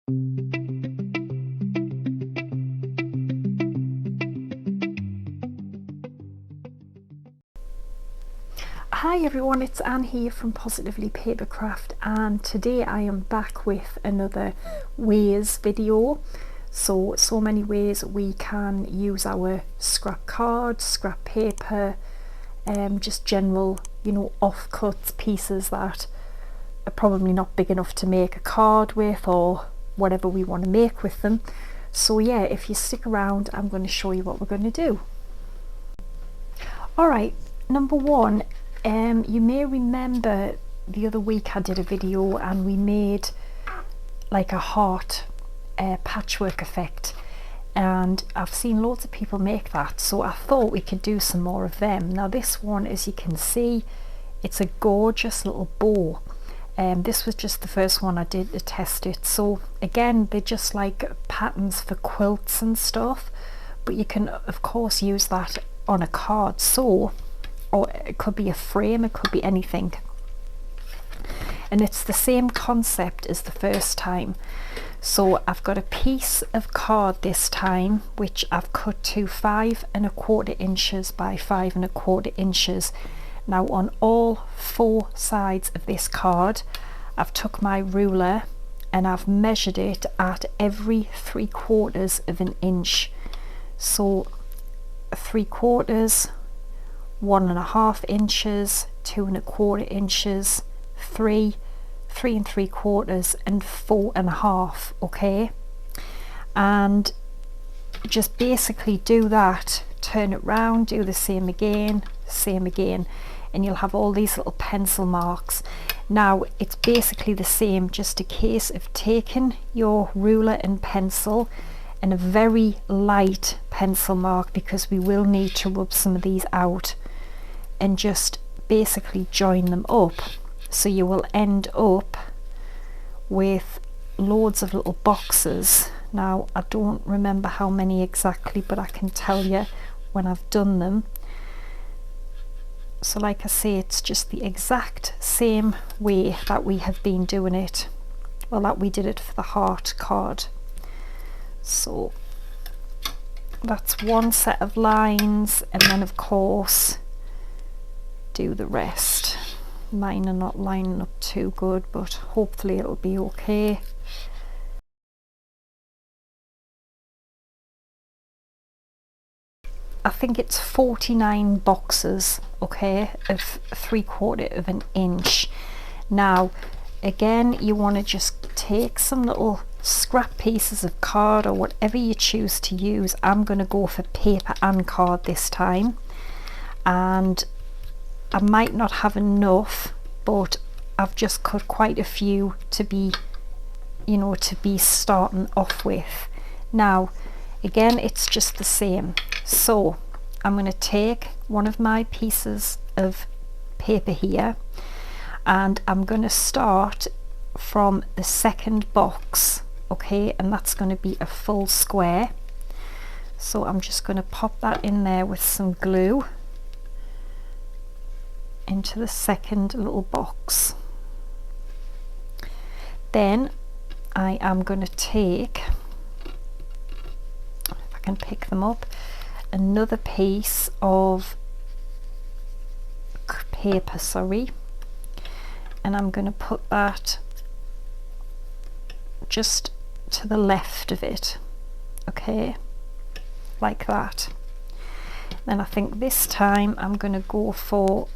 Hi everyone, it's Anne here from Positively Papercraft, and today I am back with another ways video. So many ways we can use our scrap cards, scrap paper, just general, offcuts, pieces that are probably not big enough to make a card with, or whatever we want to make with them. So yeah, if you stick around, I'm going to show you what we're going to do. Alright, number one, you may remember the other week I did a video and we made like a heart patchwork effect, and I've seen loads of people make that, so I thought we could do some more of them. Now this one, as you can see, it's a gorgeous little bow. This was just the first one I did to test it. So again, they're just like patterns for quilts and stuff, but you can of course use that on a card, or it could be a frame, it could be anything. And it's the same concept as the first time. So I've got a piece of card this time, which I've cut to 5 1/4 inches by 5 1/4 inches. Now on all 4 sides of this card, I've took my ruler and I've measured it at every 3/4 of an inch. So 3/4, 1 1/2 inches, 2 1/4 inches, 3 3 3/4, and 4 1/2. Okay, and just basically do that, turn it round, do the same again, and you'll have all these little pencil marks. Now it's basically the same, just a case of taking your ruler and pencil, and a very light pencil mark, because we will need to rub some of these out, and just basically join them up. So you will end up with loads of little boxes. Now I don't remember how many exactly, but I can tell you when I've done them. So like I say, it's just the exact same way that we have been doing it, well, that we did it for the heart card. So that's one set of lines, and then of course do the rest. Mine are not lining up too good, but hopefully it'll be okay. I think it's 49 boxes, okay, of 3/4 of an inch. Now again, you want to just take some little scrap pieces of card or whatever you choose to use. I'm going to go for paper and card this time, and I might not have enough, but I've just cut quite a few to be, to be starting off with. Now again, it's just the same. So I'm going to take one of my pieces of paper here, and I'm going to start from the second box, okay, and that's going to be a full square. So I'm just going to pop that in there with some glue into the second little box. Then I am going to take, if I can pick them up, another piece of paper, and I'm going to put that just to the left of it, okay, like that. Then I think this time I'm going to go for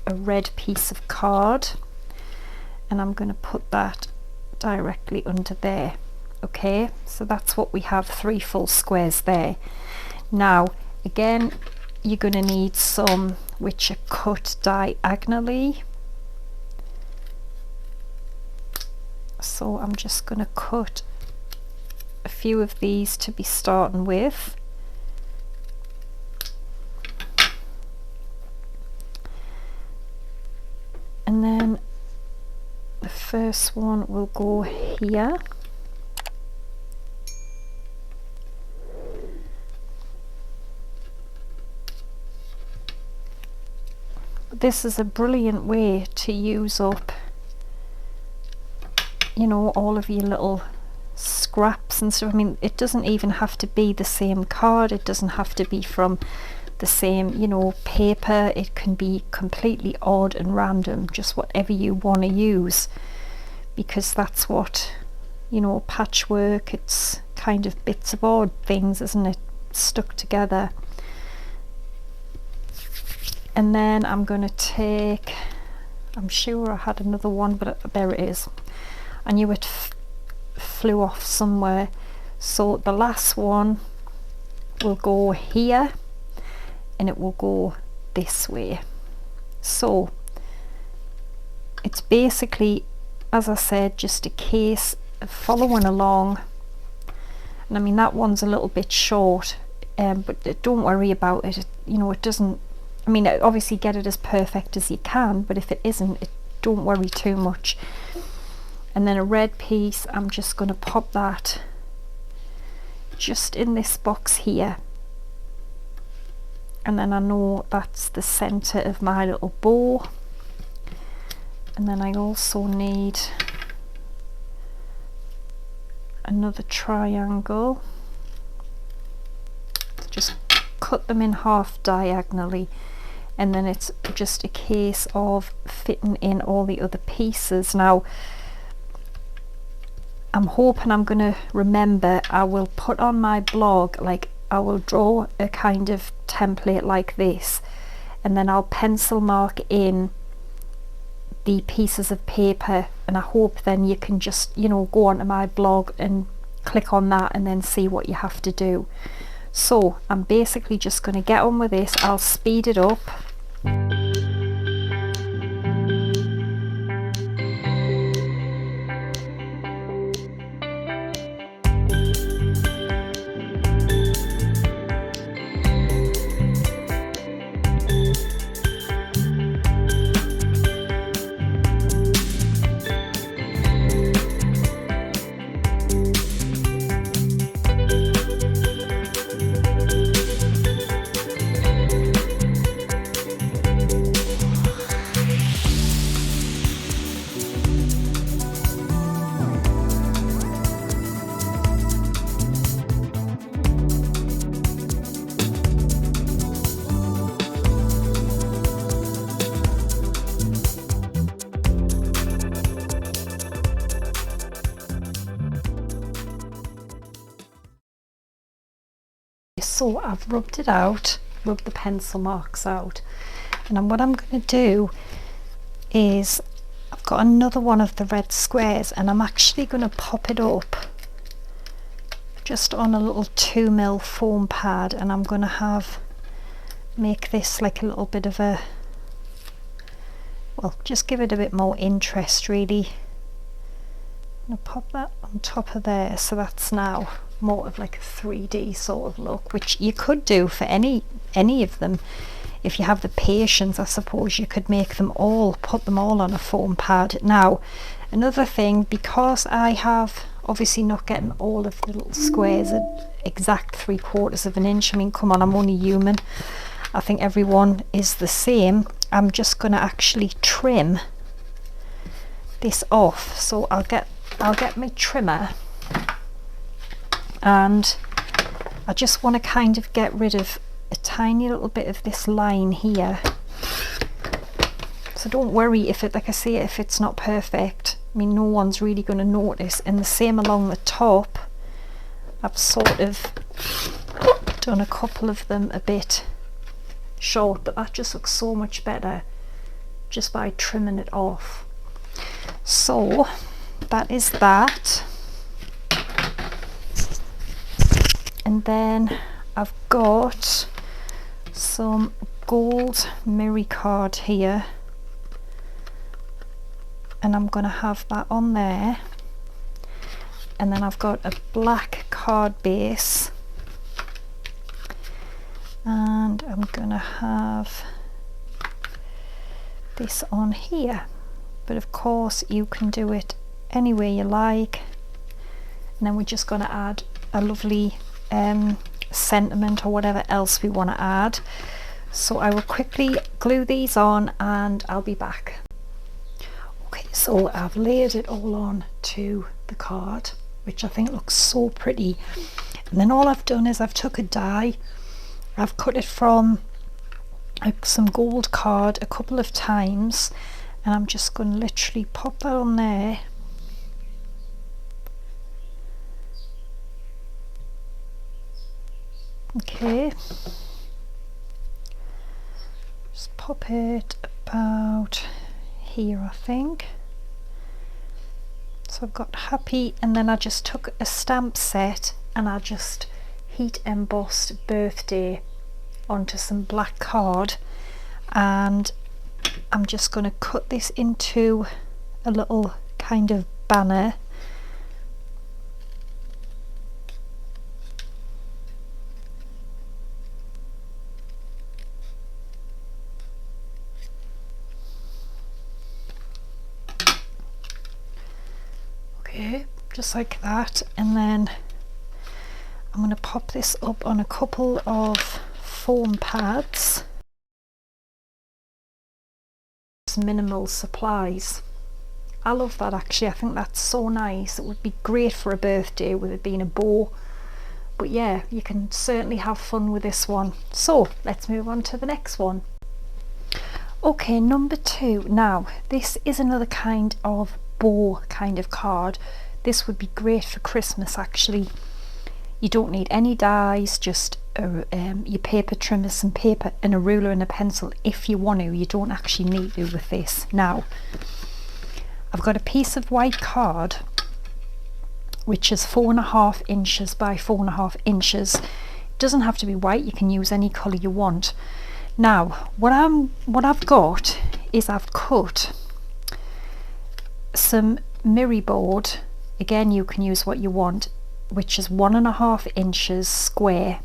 a red piece of card, and I'm going to put that directly under there. Okay, so that's what we have, 3 full squares there. Now again, you're going to need some which are cut diagonally, so I'm just going to cut a few of these to be starting with. And then the first one will go here. This is a brilliant way to use up, all of your little scraps and stuff. I mean, it doesn't even have to be the same card, it doesn't have to be from the same, you know, paper. It can be completely odd and random, just whatever you want to use, because that's what, you know, patchwork, it's kind of bits of odd things, isn't it, stuck together. And then I'm going to take, I'm sure I had another one, but there it is. I knew it flew off somewhere. So the last one will go here and it will go this way. So it's basically, as I said, just a case of following along. And I mean, that one's a little bit short, but don't worry about it. You know, it doesn't, I mean, obviously get it as perfect as you can, but if it isn't, don't worry too much. And then a red piece, I'm just going to pop that just in this box here. And then I know that's the center of my little bow. And then I also need another triangle. Just cut them in half diagonally, and then it's just a case of fitting in all the other pieces. Now I'm hoping I'm going to remember, I will put on my blog, like I will draw a kind of template like this, and then I'll pencil mark in the pieces of paper, and I hope then you can just, you know, go onto my blog and click on that and then see what you have to do. So I'm basically just going to get on with this. I'll speed it up. So I've rubbed it out, rubbed the pencil marks out, and then what I'm going to do is I've got another one of the red squares, and I'm actually going to pop it up just on a little 2mm foam pad, and I'm going to make this like a little bit of a, well, just give it a bit more interest really. I'm going to pop that on top of there, so that's now more of like a 3D sort of look, which you could do for any of them if you have the patience. I suppose you could make them all, put them all on a foam pad. Now another thing, because I have obviously not getting all of the little squares at exact 3/4 of an inch, I mean, come on, I'm only human, I think everyone is the same. I'm just going to actually trim this off. So I'll get my trimmer, and I just want to kind of get rid of a tiny little bit of this line here. So don't worry if it, like I say, if it's not perfect. I mean, no one's really going to notice. And the same along the top. I've sort of done a couple of them a bit short, but that just looks so much better just by trimming it off. So that is that. And then I've got some gold mirror card here, and I'm going to have that on there. And then I've got a black card base, and I'm going to have this on here. But of course you can do it any way you like. And then we're just going to add a lovely sentiment or whatever else we want to add. So I will quickly glue these on and I'll be back. Okay, so I've layered it all on to the card. which I think looks so pretty. And then all I've done is I've took a die, I've cut it from some gold card a couple of times, and I'm just going to literally pop that on there. Okay, just pop it about here, I think. So I've got happy, and then I just took a stamp set and I just heat embossed birthday onto some black card, and I'm just going to cut this into a little kind of banner. Okay, just like that, and then I'm going to pop this up on a couple of foam pads. Minimal supplies. I love that actually. I think that's so nice. It would be great for a birthday with it being a bow, but yeah, you can certainly have fun with this one. So let's move on to the next one. Okay, number 2. Now this is another kind of bow kind of card. This would be great for Christmas actually. You don't need any dies, just your paper trimmer, some paper and a ruler and a pencil if you want to. You don't actually need to with this. Now I've got a piece of white card which is 4.5 inches by 4.5 inches. It doesn't have to be white, you can use any colour you want. Now what I've got is I've cut some mirror board, again you can use what you want, which is 1.5 inches square.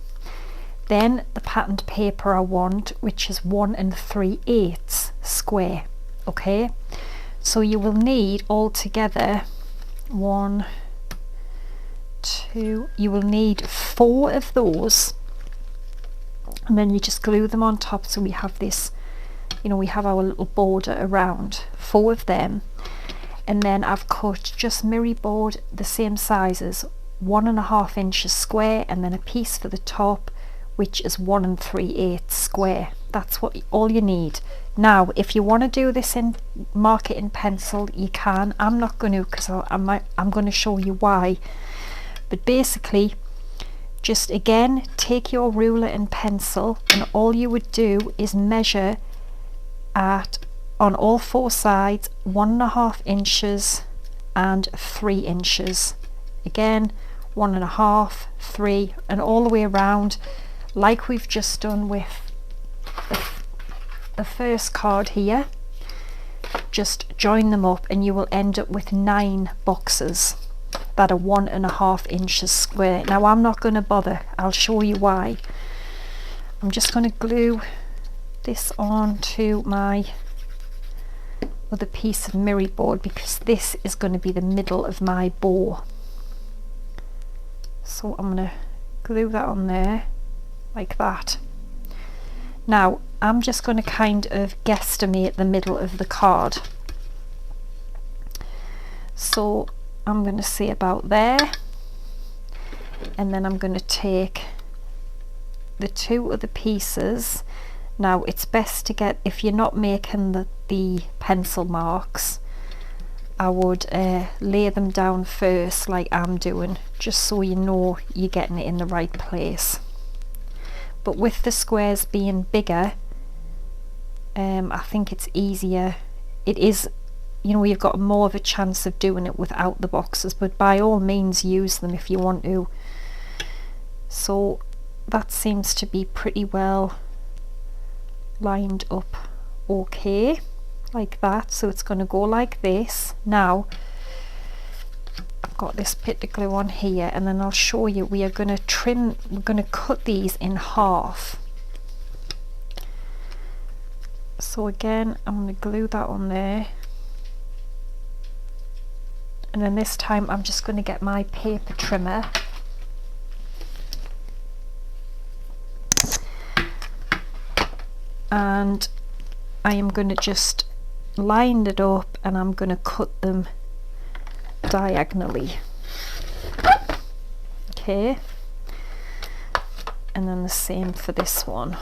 Then the patterned paper I want, which is 1 3/8 square. Okay, so you will need altogether 1, 2, you will need 4 of those, and then you just glue them on top so we have this, you know, we have our little border around. 4 of them, and then I've cut just mirror board the same sizes, 1.5 inches square, and then a piece for the top which is 1 3/8 square. That's what all you need. Now if you want to do this in mark it in pencil, you can. I'm not going to, because I'm going to show you why. But basically just again take your ruler and pencil, and all you would do is measure at on all 4 sides 1.5 inches and 3 inches. Again 1.5, 3, and all the way around, like we've just done with the first card here. Just join them up and you will end up with 9 boxes that are 1.5 inches square. Now I'm not going to bother, I'll show you why. I'm just going to glue this on to my other piece of mirror board, because this is going to be the middle of my bow. So I'm going to glue that on there like that. Now I'm just going to kind of guesstimate the middle of the card. So I'm going to say about there, and then I'm going to take the 2 other pieces. Now it's best to get, if you're not making the pencil marks, I would lay them down first like I'm doing, just so you know you're getting it in the right place. But with the squares being bigger, I think it's easier. It is, you know, you've got more of a chance of doing it without the boxes, but by all means use them if you want to. So that seems to be pretty well lined up okay, like that. So it's going to go like this. Now I've got this bit of glue on here, and then I'll show you. We are going to trim, we're going to cut these in half. So again I'm going to glue that on there, and then this time I'm just going to get my paper trimmer and I am going to just line it up, and I'm going to cut them diagonally. Okay, and then the same for this one.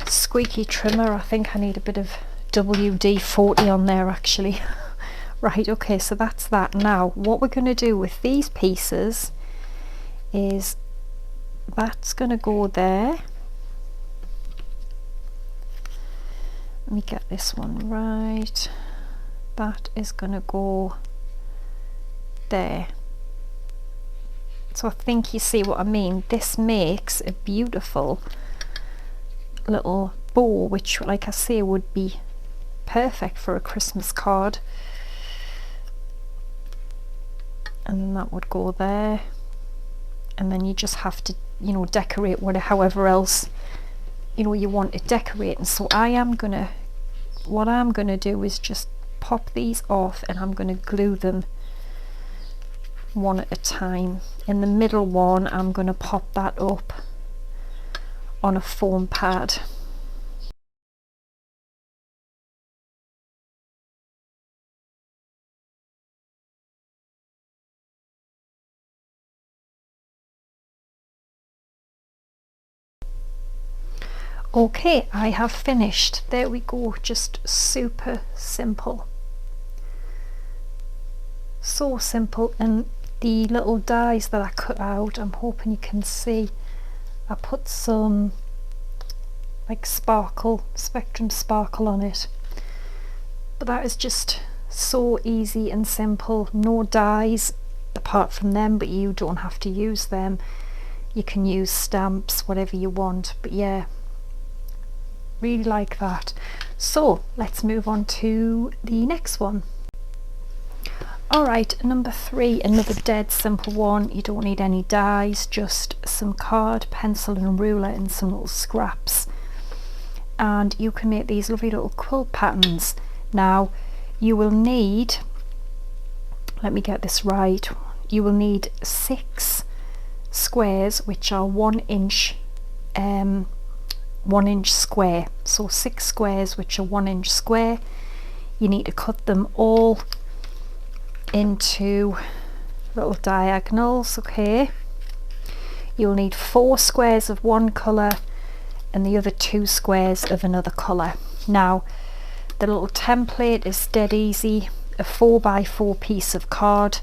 Squeaky trimmer, I think I need a bit of WD-40 on there actually. Right, okay, so that's that. Now what we're going to do with these pieces is that's going to go there. Let me get this one right. That is going to go there. So I think you see what I mean. This makes a beautiful little bow, which, like I say, would be perfect for a Christmas card. And then that would go there, and then you just have to, you know, decorate whatever, however else, you know, you want it decorating. So what I'm gonna do is just pop these off, and I'm gonna glue them one at a time. In the middle one, I'm gonna pop that up on a foam pad. Okay, I have finished. There we go, just super simple. So simple. And the little dies that I cut out, I'm hoping you can see, I put some like sparkle, Spectrum sparkle on it. But that is just so easy and simple. No dies apart from them, but you don't have to use them. You can use stamps, whatever you want. But yeah, really like that. So let's move on to the next one. Alright, number 3, another dead simple one. You don't need any dies, just some card, pencil and ruler, and some little scraps. And you can make these lovely little quilt patterns. Now you will need, let me get this right, you will need 6 squares which are 1 inch 1 inch square. So 6 squares which are 1 inch square. You need to cut them all into little diagonals. Okay, you'll need 4 squares of one colour and the other 2 squares of another colour. Now the little template is dead easy. A 4x4 piece of card,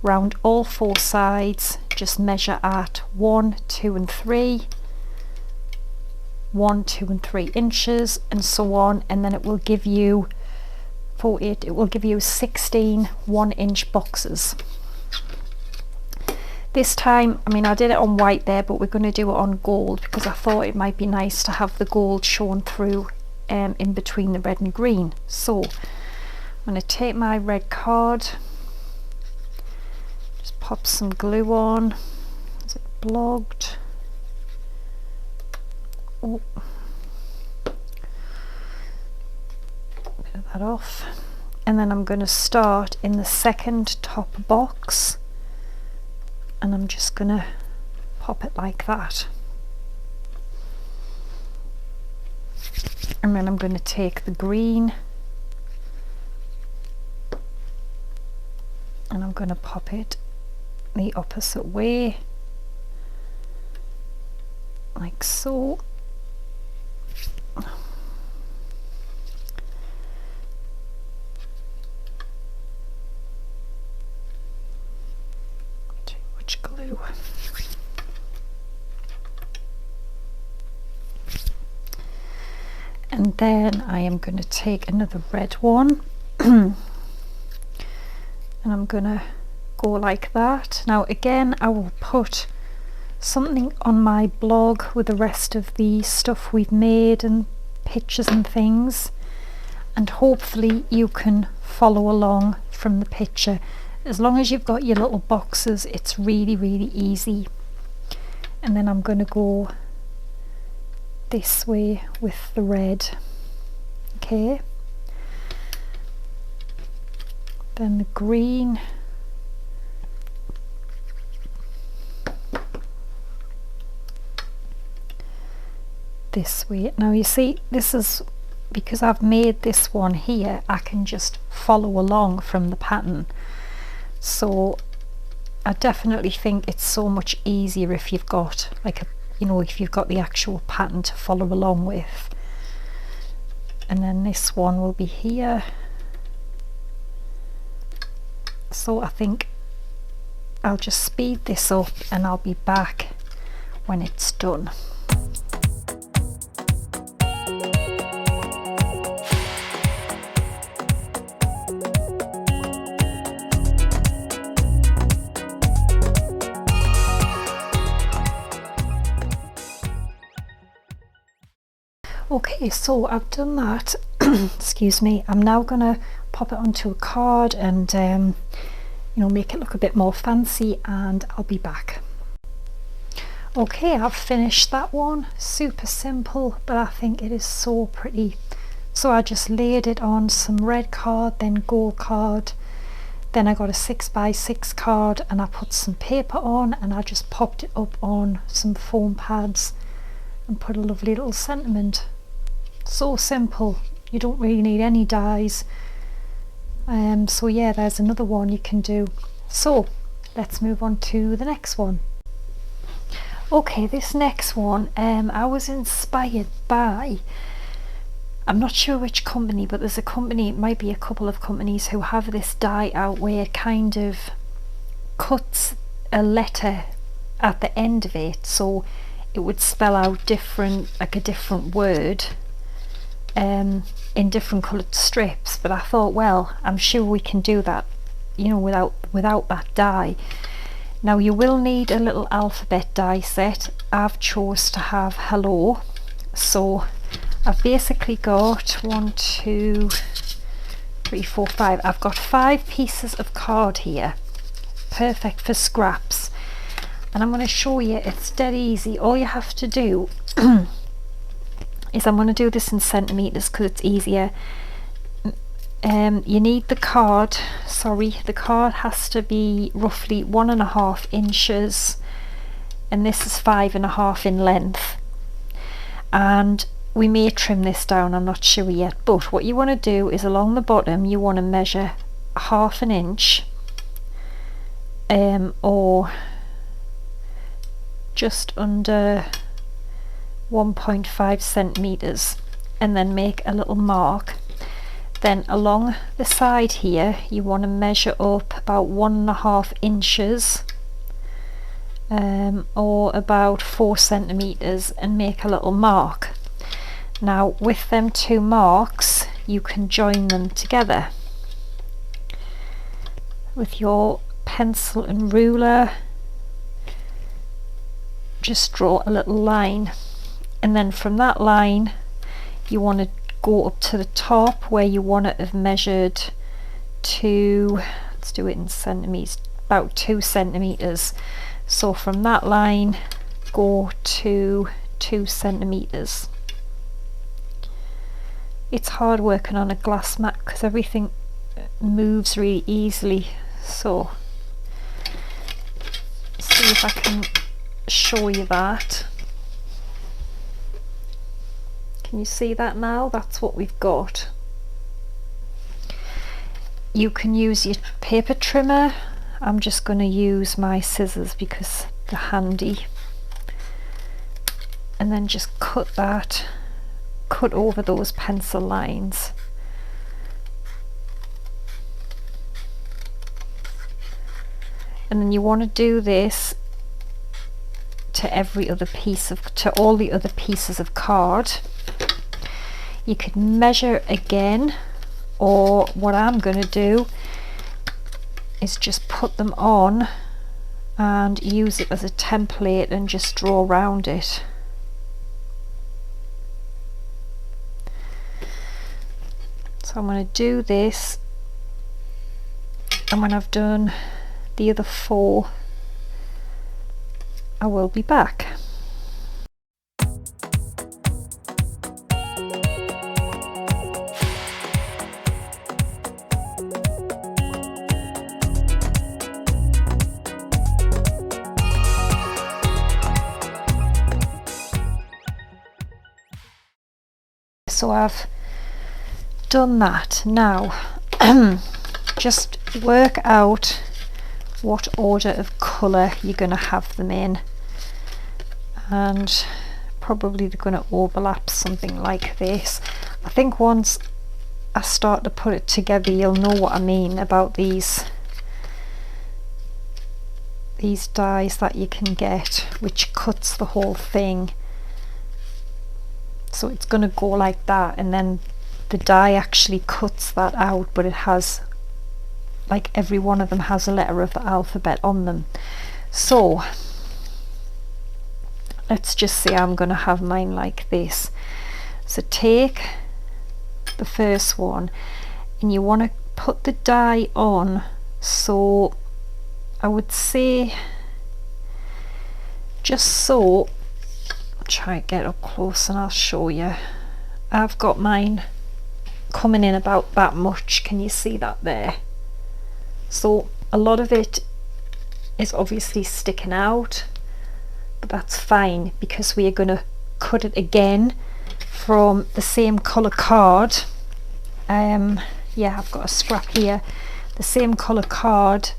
round all 4 sides, just measure at 1, 2 and 3, 1, 2 and 3 inches, and so on, and then it will give you it will give you 16 1-inch boxes. This time, I mean, I did it on white there, but we're going to do it on gold because I thought it might be nice to have the gold shown through in between the red and green. So I'm going to take my red card, just pop some glue on. Is it blogged? Oh, bit of that off, and then I'm going to start in the second top box, and I'm just going to pop it like that, and then I'm going to take the green and I'm going to pop it the opposite way like so. Too much glue. And then I am going to take another red one and I'm going to go like that. Now again, I will put something on my blog with the rest of the stuff we've made and pictures and things, and hopefully you can follow along from the picture. As long as you've got your little boxes, it's really easy. And then I'm going to go this way with the red. Okay, then the green, this way. Now you see, this is because I've made this one here, I can just follow along from the pattern. So I definitely think it's so much easier if you've got like a, you know, if you've got the actual pattern to follow along with. And then this one will be here. So I think I'll just speed this up and I'll be back when it's done. Okay, so I've done that. Excuse me. I'm now gonna pop it onto a card and you know, make it look a bit more fancy, and I'll be back. Okay, I've finished that one. Super simple, but I think it is so pretty. So I just layered it on some red card, then gold card, then I got a 6x6 card and I put some paper on, and I just popped it up on some foam pads and put a lovely little sentiment. So simple, you don't really need any dies. So yeah, there's another one you can do. So let's move on to the next one. Okay, this next one, I was inspired by, I'm not sure which company, but there's a company, it might be a couple of companies, who have this die out where it kind of cuts a letter at the end of it, so it would spell out different, like a different word in different coloured strips. But I thought, well, I'm sure we can do that, you know, without that die. Now you will need a little alphabet die set. I've chose to have hello, so I've basically got 1, 2, 3, 4, 5. I've got 5 pieces of card here, perfect for scraps. And I'm going to show you, it's dead easy. All you have to do is, I'm going to do this in centimetres because it's easier. You need the card, the card has to be roughly 1.5 inches, and this is 5.5 in length. And we may trim this down, I'm not sure yet, but what you want to do is along the bottom you want to measure 1/2 inch, or just under 1.5 centimeters, and then make a little mark. Then along the side here you want to measure up about 1.5 inches, or about 4 centimeters, and make a little mark. Now with them 2 marks you can join them together with your pencil and ruler. Just draw a little line, and then from that line you want to go up to the top where you want to have measured to, let's do it in centimeters, about 2 centimeters. So from that line go to 2 centimeters. It's hard working on a glass mat because everything moves really easily, so see if I can show you that. Can you see that now? That's what we've got. You can use your paper trimmer. I'm just going to use my scissors because they're handy, and then just cut over those pencil lines. And then you want to do this to every other piece to all the other pieces of card. You could measure again, or what I'm going to do is just put them on and use it as a template and just draw around it. So I'm going to do this, and when I've done the other 4 I will be back. So I've done that. Now just work out what order of colour you're going to have them in, and probably they're going to overlap something like this. I think once I start to put it together you'll know what I mean about these dies that you can get, which cuts the whole thing. So it's going to go like that, and then the die actually cuts that out, but it has, like, every one of them has a letter of the alphabet on them. So let's just say I'm going to have mine like this. So take the first one and you want to put the die on, so I would say just so. I'll try to get up close and I'll show you. I've got mine coming in about that much. Can you see that there? So a lot of it is obviously sticking out, but that's fine because we are going to cut it again from the same colour card. Yeah, I've got a scrap here, the same colour card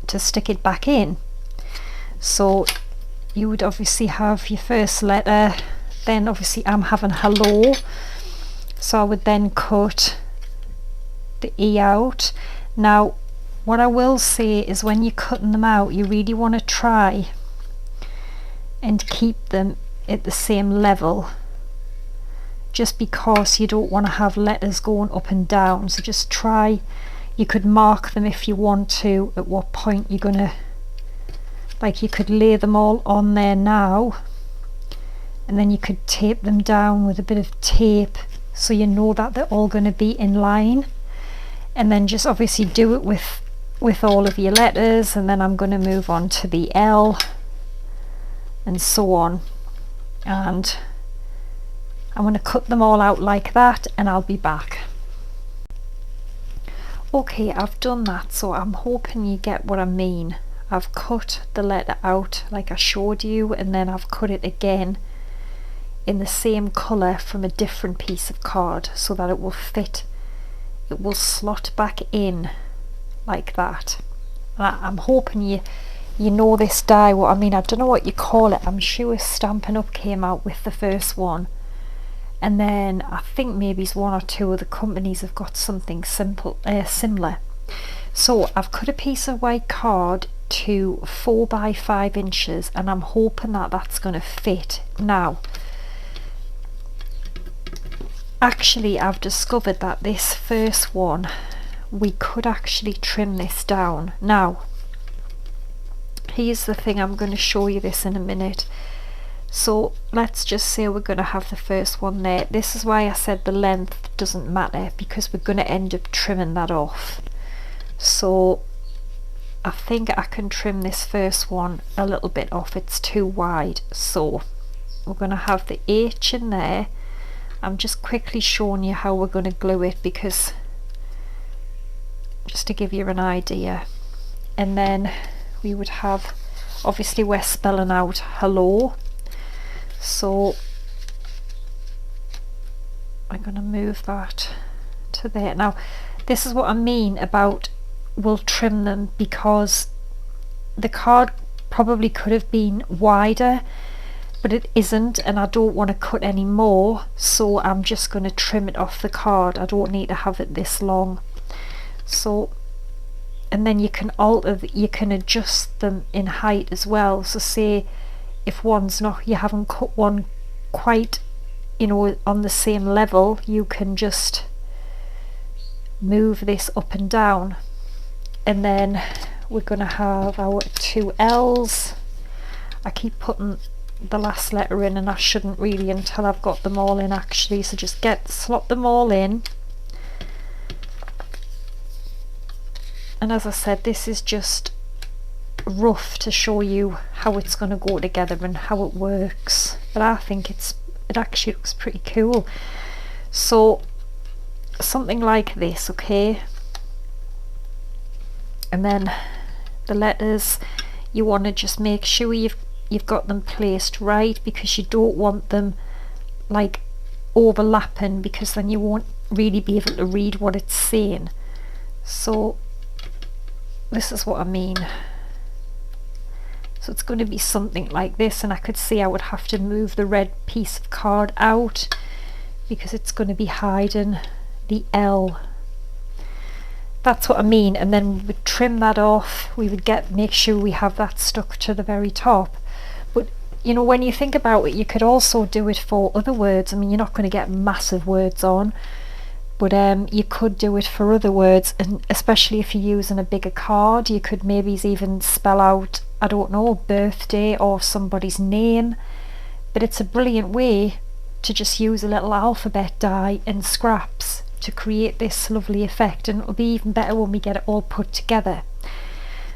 to stick it back in. So you would obviously have your first letter, then obviously I'm having hello, so I would then cut the E out. Now what I will say is when you're cutting them out, you really want to try and keep them at the same level, just because you don't want to have letters going up and down. So just try, you could mark them if you want to at what point you're gonna, like, you could lay them all on there now, and then you could tape them down with a bit of tape so you know that they're all going to be in line, and then just obviously do it with all of your letters. And then I'm going to move on to the L and so on, and I'm going to cut them all out like that and I'll be back. Okay, I've done that, so I'm hoping you get what I mean. I've cut the letter out like I showed you, and then I've cut it again in the same colour from a different piece of card so that it will fit, it will slot back in like that. I'm hoping you know this die, what I mean. I don't know what you call it. I'm sure Stampin' Up came out with the first one, and then I think maybe one or two of the companies have got something similar. So I've cut a piece of white card to 4 by 5 inches, and I'm hoping that that's going to fit. Now actually I've discovered that this first one we could actually trim this down. Now here's the thing, I'm going to show you this in a minute. So let's just say we're going to have the first one there. This is why I said the length doesn't matter, because we're going to end up trimming that off. So I think I can trim this first one a little bit off, it's too wide. So we're going to have the H in there. I'm just quickly showing you how we're going to glue it, because just to give you an idea. And then we would have, obviously we're spelling out hello, so I'm going to move that to there. Now this is what I mean about we'll trim them, because the card probably could have been wider, but it isn't, and I don't want to cut any more, so I'm just going to trim it off the card. I don't need to have it this long. So, and then you can alter, you can adjust them in height as well. So say if one's not, you haven't cut one quite, you know, on the same level, you can just move this up and down. And then we're going to have our 2 L's. I keep putting the last letter in, and I shouldn't really until I've got them all in actually. So just slot them all in. And as I said, this is just rough to show you how it's going to go together and how it works, but I think it actually looks pretty cool. So something like this, okay, and then the letters, you want to just make sure you've got them placed right, because you don't want them like overlapping, because then you won't really be able to read what it's saying. So this is what I mean. So it's going to be something like this, and I could see I would have to move the red piece of card out because it's going to be hiding the L. That's what I mean. And then we would trim that off. We would make sure we have that stuck to the very top. But you know, when you think about it, you could also do it for other words. I mean, you're not going to get massive words on, but you could do it for other words, and especially if you're using a bigger card, you could maybe even spell out, I don't know, birthday or somebody's name. But it's a brilliant way to just use a little alphabet die and scraps to create this lovely effect, and it'll be even better when we get it all put together.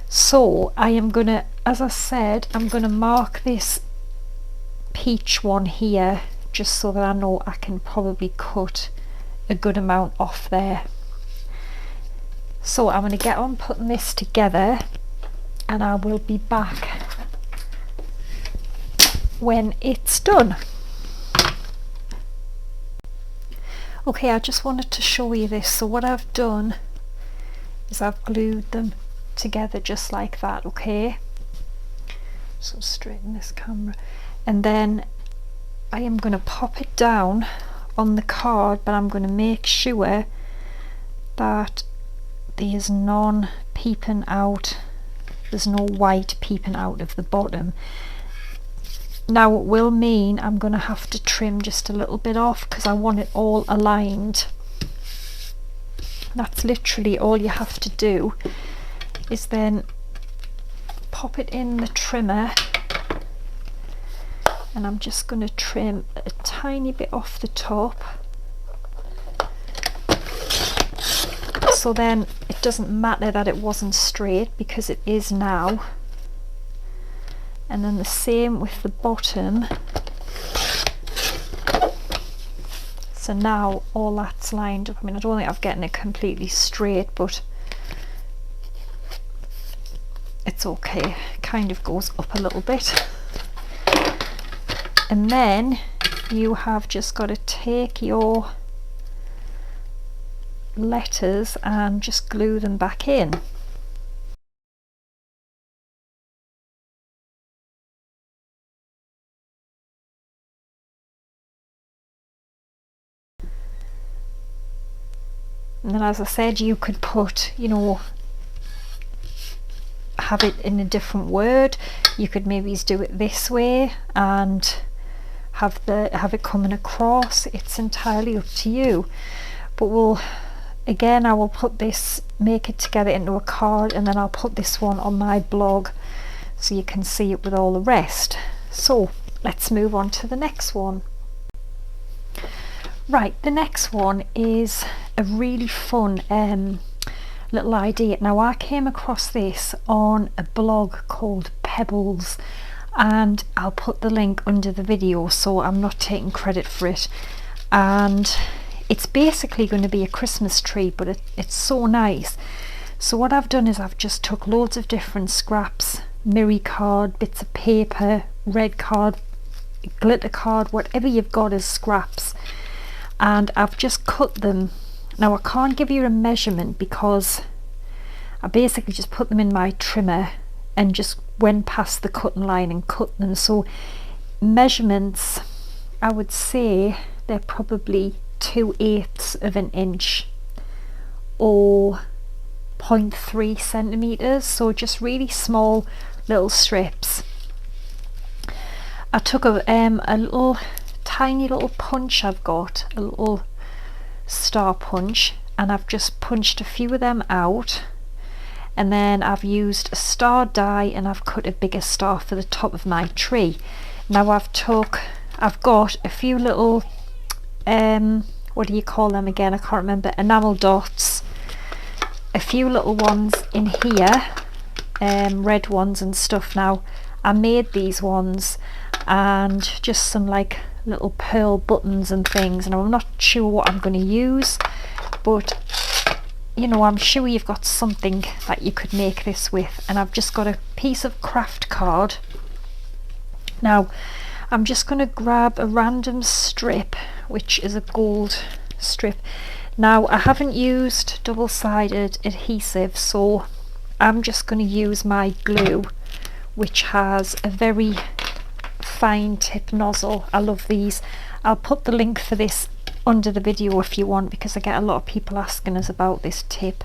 So I am gonna, as I said, I'm gonna mark this peach one here just so that I know I can probably cut a good amount off there. So I'm going to get on putting this together, and I will be back when it's done. Okay, I just wanted to show you this. So what I've done is I've glued them together just like that, okay? So straighten this camera, and then I am going to pop it down on the card, but I'm going to make sure that there's none peeping out, there's no white peeping out of the bottom. Now it will mean I'm going to have to trim just a little bit off because I want it all aligned. That's literally all you have to do, is then pop it in the trimmer, and I'm just going to trim a tiny bit off the top, so then it doesn't matter that it wasn't straight because it is now. And then the same with the bottom. So now all that's lined up. I mean, I don't think I've gotten it completely straight, but it's okay. It kind of goes up a little bit. And then you have just got to take your letters and just glue them back in. And then, as I said, you could put, you know, have it in a different word. You could maybe do it this way and have it coming across. It's entirely up to you. But I will put this, make it together into a card, and then I'll put this one on my blog so you can see it with all the rest. So let's move on to the next one. Right, the next one is a really fun little idea. Now, I came across this on a blog called PEEBLES, and I'll put the link under the video, so I'm not taking credit for it. And it's basically going to be a Christmas tree, but it's so nice. So what I've done is I've just took loads of different scraps, mirror card, bits of paper, red card, glitter card, whatever you've got as scraps, and I've just cut them. Now, I can't give you a measurement because I basically just put them in my trimmer and just went past the cutting line and cut them. So measurements, I would say they're probably 2/8 of an inch or 0.3 centimeters, so just really small little strips. I took a little tiny little punch I've got, a little star punch, and I've just punched a few of them out, and then I've used a star die and I've cut a bigger star for the top of my tree. Now I've got a few little what do you call them again, I can't remember, enamel dots, a few little ones in here, red ones and stuff. Now I made these ones, and just some like little pearl buttons and things, and I'm not sure what I'm going to use, but you know, I'm sure you've got something that you could make this with. And I've just got a piece of craft card. Now I'm just going to grab a random strip which is a gold strip. Now I haven't used double-sided adhesive, so I'm just going to use my glue, which has a very fine tip nozzle. I love these. I'll put the link for this under the video if you want, because I get a lot of people asking us about this tip.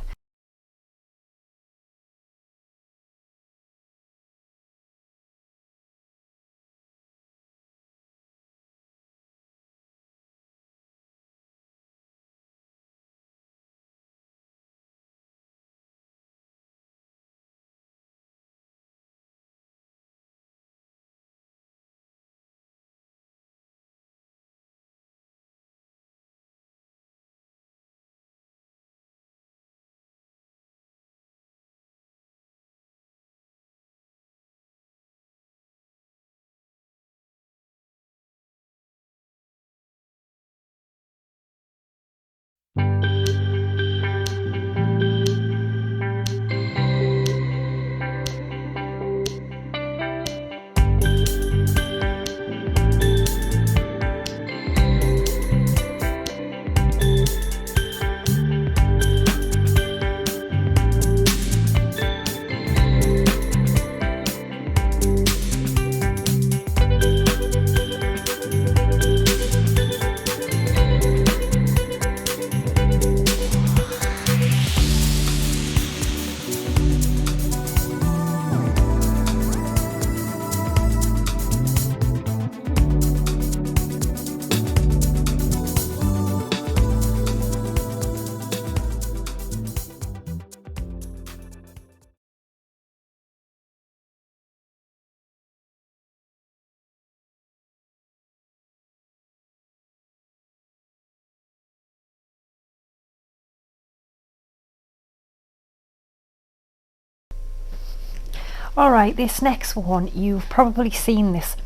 Alright, this next one, you've probably seen this,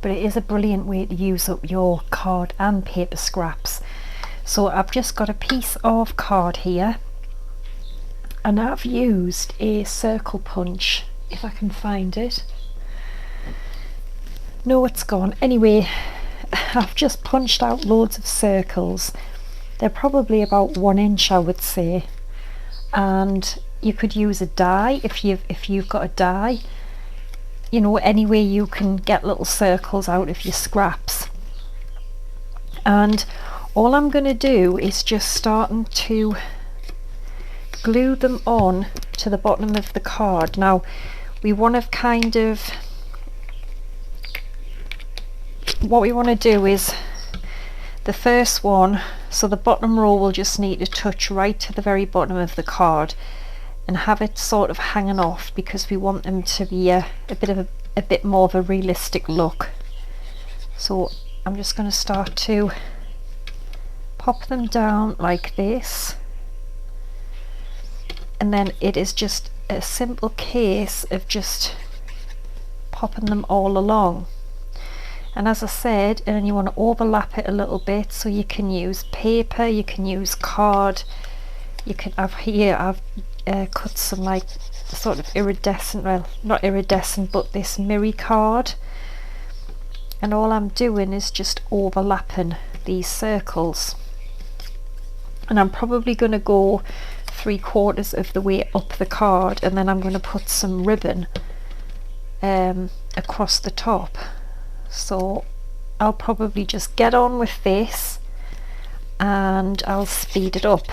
but it is a brilliant way to use up your card and paper scraps. So I've just got a piece of card here, and I've used a circle punch, if I can find it. No, it's gone. Anyway, I've just punched out loads of circles. They're probably about 1 inch, I would say, and you could use a die if you've got a die, you know, any way you can get little circles out of your scraps. And all I'm going to do is just starting to glue them on to the bottom of the card. Now we want to kind of, what we want to do is the first one, so the bottom row will just need to touch right to the very bottom of the card and have it sort of hanging off, because we want them to be a bit more of a realistic look. So I'm just going to start to pop them down like this, and then it is just a simple case of just popping them all along. And as I said, and you want to overlap it a little bit, so you can use paper, you can use card, you can have here, I've cut some like sort of iridescent, well not iridescent, but this mirror card, and all I'm doing is just overlapping these circles, and I'm probably going to go 3/4 of the way up the card, and then I'm going to put some ribbon across the top. So I'll probably just get on with this and I'll speed it up.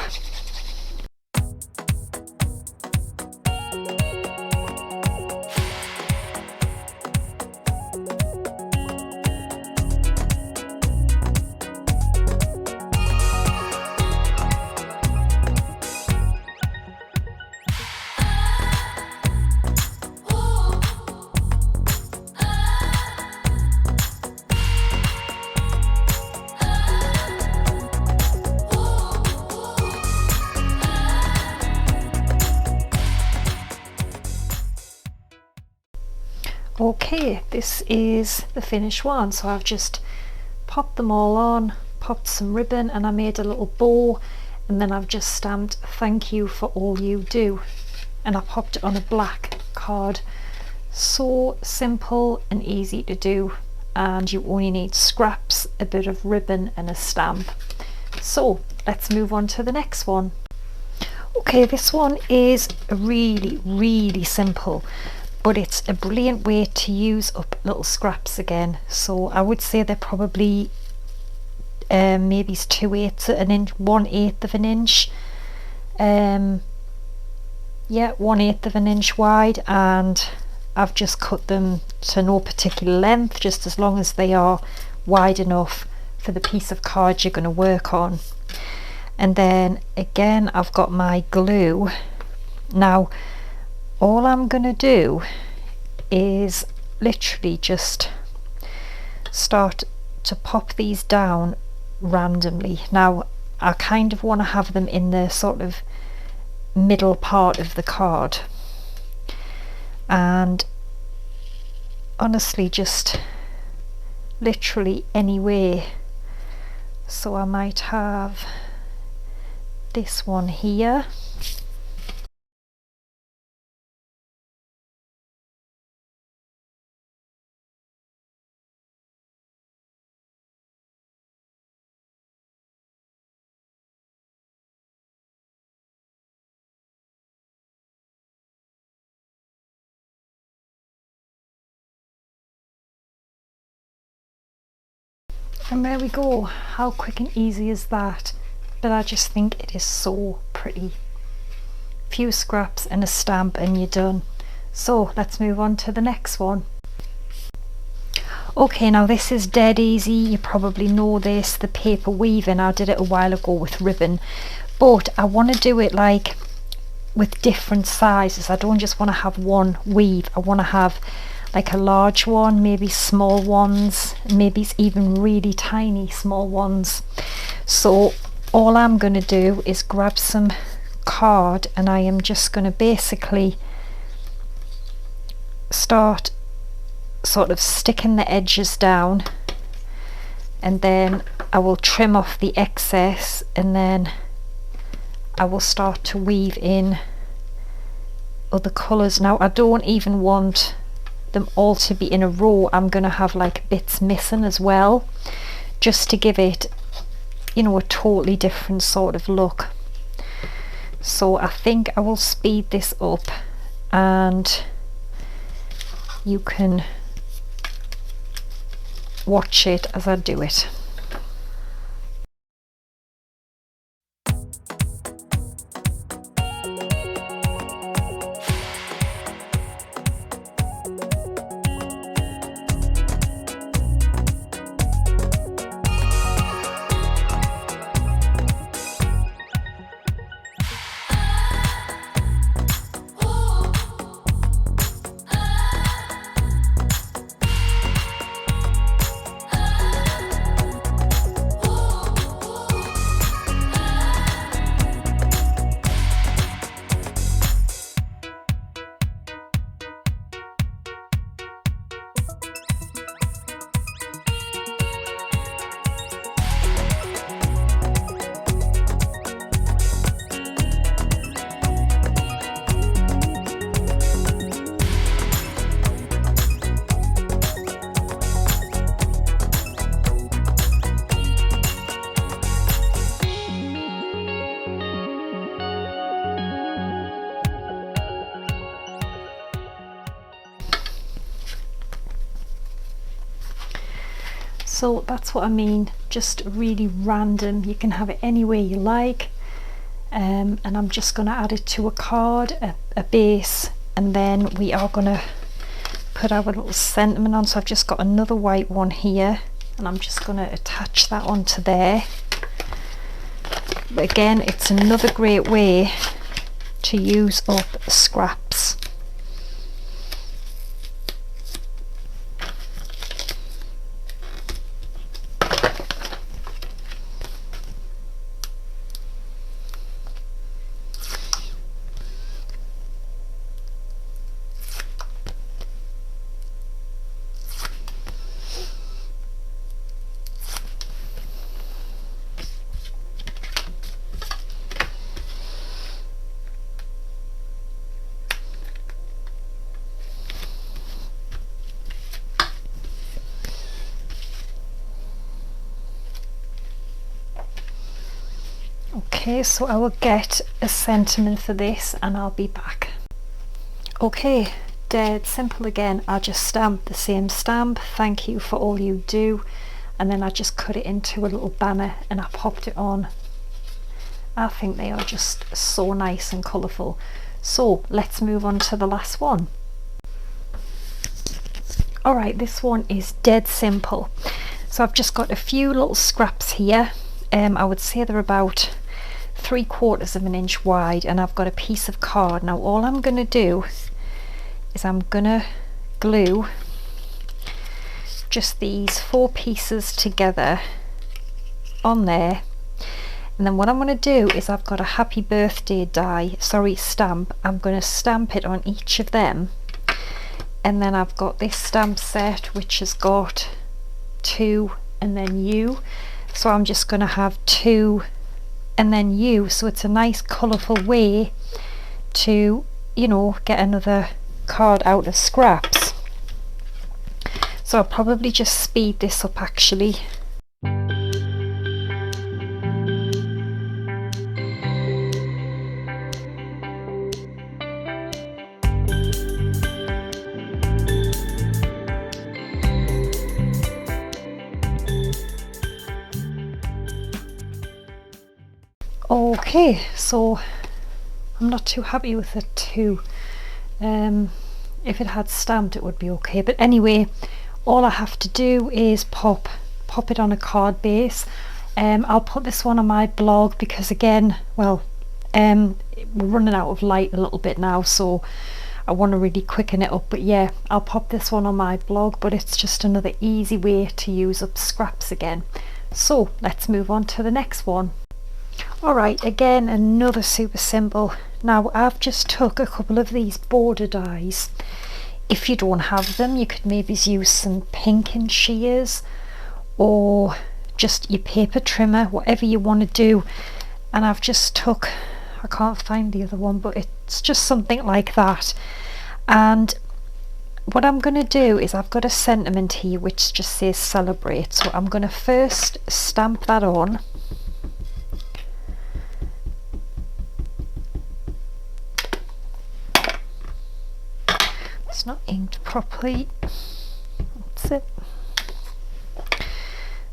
Okay, this is the finished one. So I've just popped them all on, popped some ribbon, and I made a little bow, and then I've just stamped "Thank you for all you do," and I popped it on a black card. So simple and easy to do, and you only need scraps, a bit of ribbon and a stamp. So let's move on to the next one. Okay, this one is really simple, but it's a brilliant way to use up little scraps again. So I would say they're probably maybe 2/8 of an inch, 1/8 of an inch, yeah, 1/8 of an inch wide, and I've just cut them to no particular length, just as long as they are wide enough for the piece of card you're going to work on. And then again, I've got my glue. Now all I'm going to do is literally just start to pop these down randomly. Now I kind of want to have them in the sort of middle part of the card, and honestly just literally anywhere. So I might have this one here, and there we go. How quick and easy is that? But I just think it is so pretty. Few scraps and a stamp and you're done. So let's move on to the next one. Okay, now this is dead easy. You probably know this, the paper weaving. I did it a while ago with ribbon, but I want to do it like with different sizes. I don't just want to have one weave. I want to have like a large one, maybe small ones, maybe it's even really tiny small ones. So all I'm going to do is grab some card, and I am just going to basically start sort of sticking the edges down, and then I will trim off the excess, and then I will start to weave in other colours. Now I don't even want them all to be in a row. I'm going to have like bits missing as well, just to give it, you know, a totally different sort of look. So I think I will speed this up and you can watch it as I do it. So that's what I mean, just really random. You can have it any way you like, and I'm just going to add it to a card, a base, and then we are going to put our little sentiment on. So I've just got another white one here, and I'm just going to attach that onto there. But again, it's another great way to use up scraps. Okay, so I will get a sentiment for this and I'll be back. Okay, dead simple again. I just stamped the same stamp, thank you for all you do, and then I just cut it into a little banner and I popped it on. I think they are just so nice and colourful. So let's move on to the last one. Alright, this one is dead simple. So I've just got a few little scraps here. I would say they're about 3/4 of an inch wide, and I've got a piece of card. Now all I'm going to do is I'm going to glue just these 4 pieces together on there, and then what I'm going to do is I've got a happy birthday stamp. I'm going to stamp it on each of them, and then I've got this stamp set which has got 2 and then U, so I'm just going to have 2 and then U, so it's a nice colourful way to, you know, get another card out of scraps. So I'll probably just speed this up actually. Okay, so I'm not too happy with it too. If it had stamped it would be okay, but anyway, all I have to do is pop it on a card base. I'll put this one on my blog because again, well, we're running out of light a little bit now, so I want to really quicken it up. But yeah, I'll pop this one on my blog, but it's just another easy way to use up scraps again. So let's move on to the next one. Alright, again another super simple. Now I've just took a couple of these border dies. If you don't have them, you could maybe use some pink and shears or just your paper trimmer, whatever you want to do. And I've just took, I can't find the other one, but it's just something like that. And what I'm going to do is I've got a sentiment here which just says celebrate, so I'm going to first stamp that on. It's not inked properly. That's it.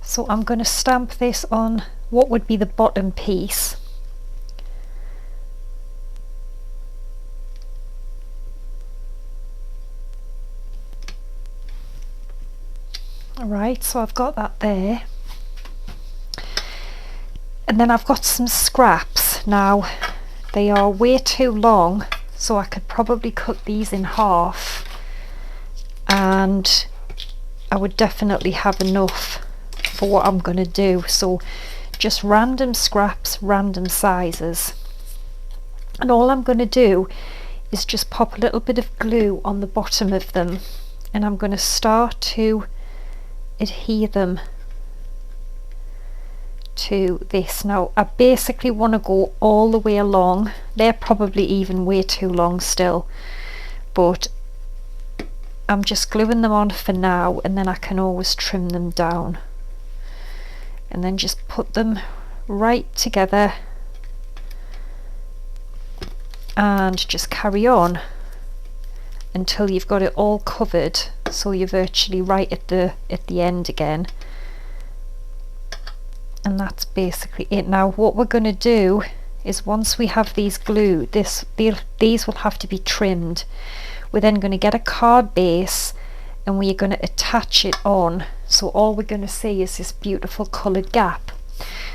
So I'm going to stamp this on what would be the bottom piece. Alright, so I've got that there. And then I've got some scraps. Now they are way too long, so I could probably cut these in half and I would definitely have enough for what I'm going to do. So just random scraps, random sizes, and all I'm going to do is just pop a little bit of glue on the bottom of them, and I'm going to start to adhere them to this. Now I basically want to go all the way along. They're probably even way too long still, but I'm just gluing them on for now, and then I can always trim them down and then just put them right together and just carry on until you've got it all covered, so you're virtually right at the end again. And that's basically it. Now what we're going to do is, once we have these glued, these will have to be trimmed. We're then going to get a card base and we're going to attach it on, so all we're going to see is this beautiful coloured gap.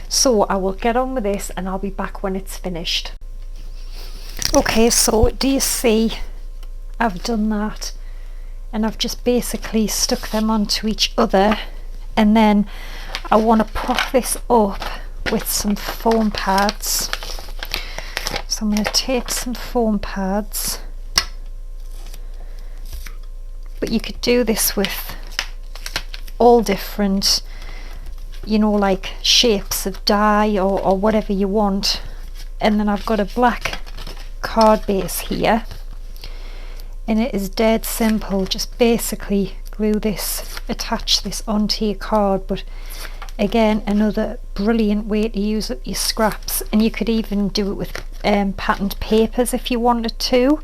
So I will get on with this and I'll be back when it's finished. Okay, so do you see I've done that, and I've just basically stuck them onto each other, and then I want to prop this up with some foam pads. So I'm going to take some foam pads, but you could do this with all different, you know, like shapes of die or whatever you want. And then I've got a black card base here, and it is dead simple. Just basically glue this, attach this onto your card, but Again, another brilliant way to use up your scraps, and you could even do it with patterned papers if you wanted to.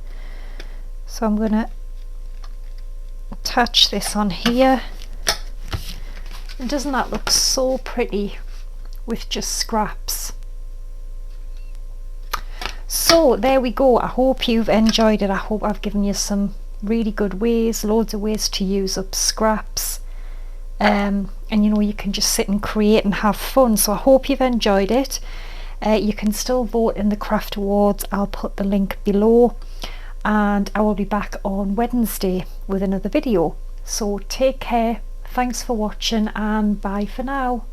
So I'm going to attach this on here. And doesn't that look so pretty with just scraps? So there we go. I hope you've enjoyed it. I hope I've given you some really good ways, loads of ways to use up scraps. And you know, you can just sit and create and have fun. So I hope you've enjoyed it. You can still vote in the craft awards. I'll put the link below, and I will be back on Wednesday with another video. So take care, thanks for watching, and bye for now.